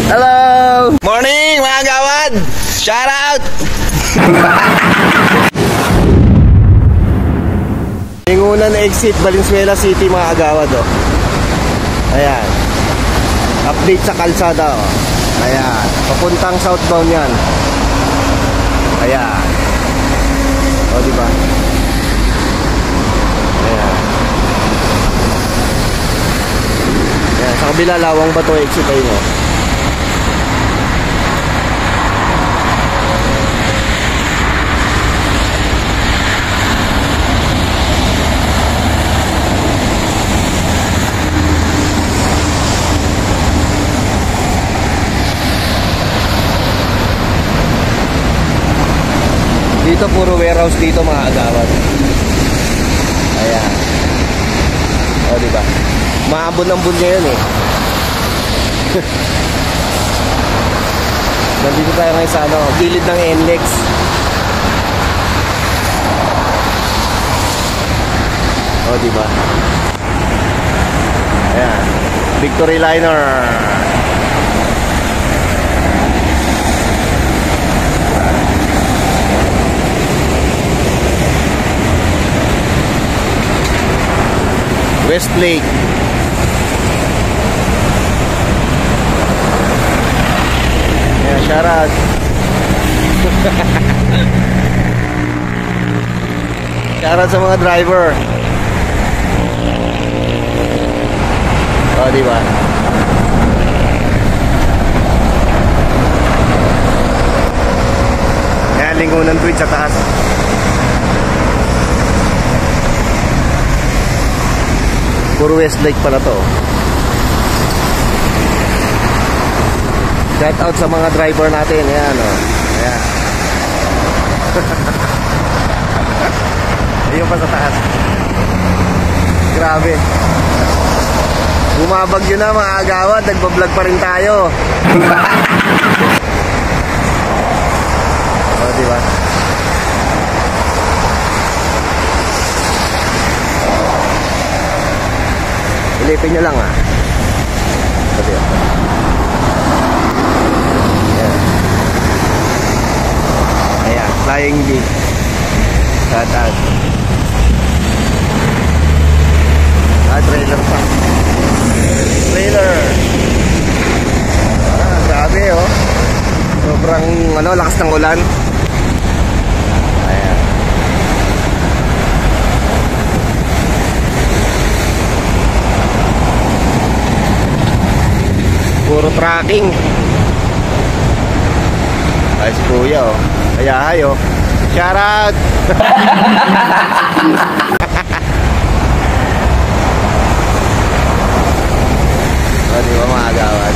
Hello! Morning mga gawad! Shout out! Lingunan exit Valenzuela City mga agawad oh. Ayan. Update sa kalsada oh. Ayan. Papuntang southbound yan. Ayan. O diba? Ayan. Ayan. Sa kabila lawang ba ito exit ayun oh. Dito puro warehouse dito mga agawad. Ayan. O diba? Maambon-ambon ngayon eh. Nandito tayo ngayon sa ano, gilid ng NLEX. O diba? Ayan. Victory Liner. Westlake. Yeah, shout out. Shout out sa mga driver. Oh, diba? Yan, Lingunan Bridge sa taas. Puro Westlake pala to. Shout out sa mga driver natin. Ayan o. Ayan. Ayun pa sa taas. Grabe. Bumabagyo na mga agawad. Nagbablog pa rin tayo. O diba? Ilipin nyo lang ah. Sabi yun. Ayan. Ayan. Flying V. Shout. Trailer pa. Trailer. Grabe oh. Sobrang ano, lakas ng ulan. Ayan. Puro tracking. Ay si kuya oh. Kaya hayo. Shout out. O diba mga agawad?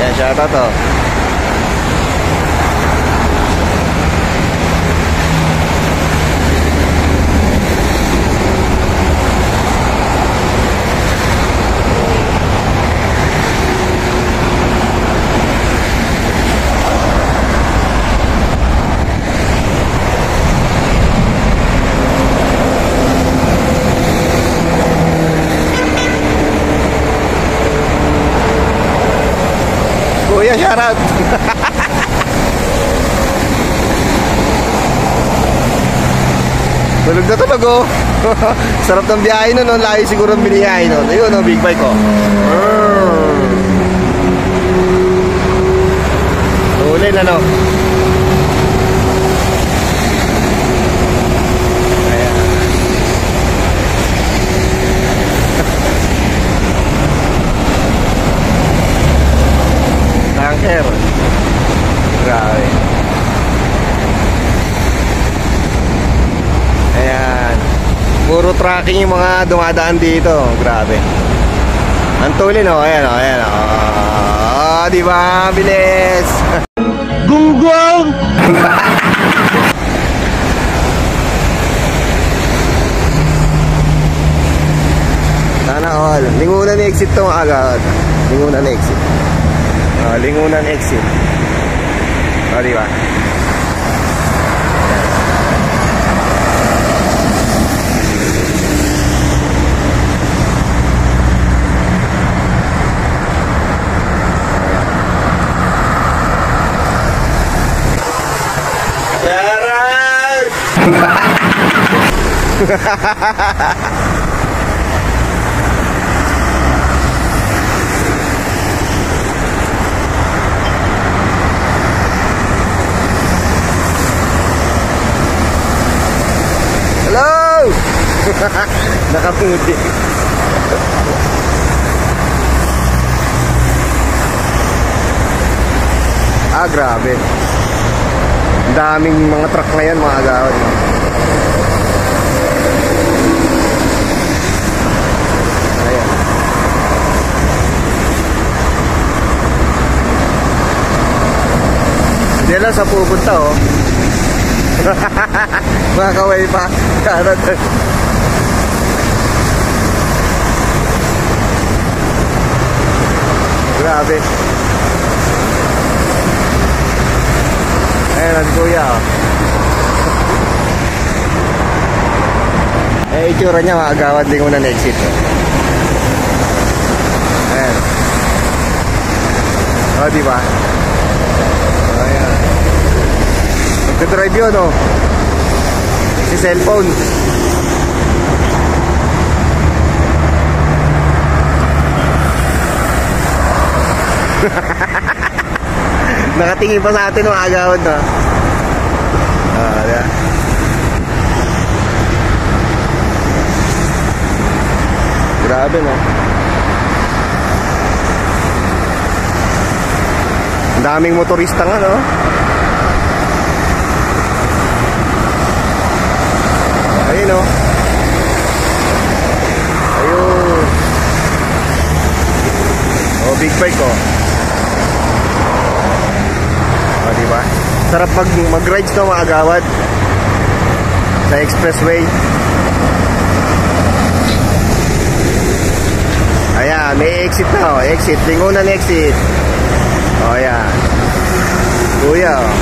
Yan, shout out oh. Kuya, shout out. Tulog na tulog oh. Sarap ng biyahe nun, no? Layo siguro ang biniyahe nun. Ayun oh, big bike oh. Tulin ano. Ayan. Tanker. Grabe. Ayan. Puro tracking yung mga dumadaan dito. Grabe. Ang tulin oh. Ayan oh. Ayan oh. Oh, diba? Bilis. Gunggong. Sana all. Lingunan exit to agad. Lingunan exit. Lingunan exit. O, diba? Hello! Nakaputi. Grabe. Ang daming mga truck na yan, mga agawad. Ayan. Hindi lang sa pupunta, oh. Mga kaway pa. Karad. Grabe. Ayan, ang kuya, oh. Itsura niya, mga agawad, din ko na exit, oh. Ayan. O, diba? Ayan. Magdadrive yun, oh. Si cellphone. Nakatingin pa sa atin mga agawad, no? Yeah. Grabe, no? Ang daming motorista nga, no? Ayun, no? Ayun. Oh, big bike, oh. Oh, diba? Sarap mag-rides, no, mga agawad, sa expressway. Ayan, may exit na, oh. Exit, lingunan exit. Oh, ayan. Kuya, oh.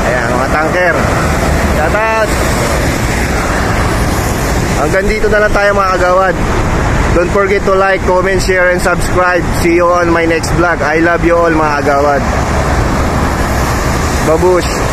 Ayan, mga tanker. Shout out. Hanggang dito na lang tayo, mga agawad. Don't forget to like, comment, share, and subscribe. See you on my next vlog. I love you all, mga agawad. Babush.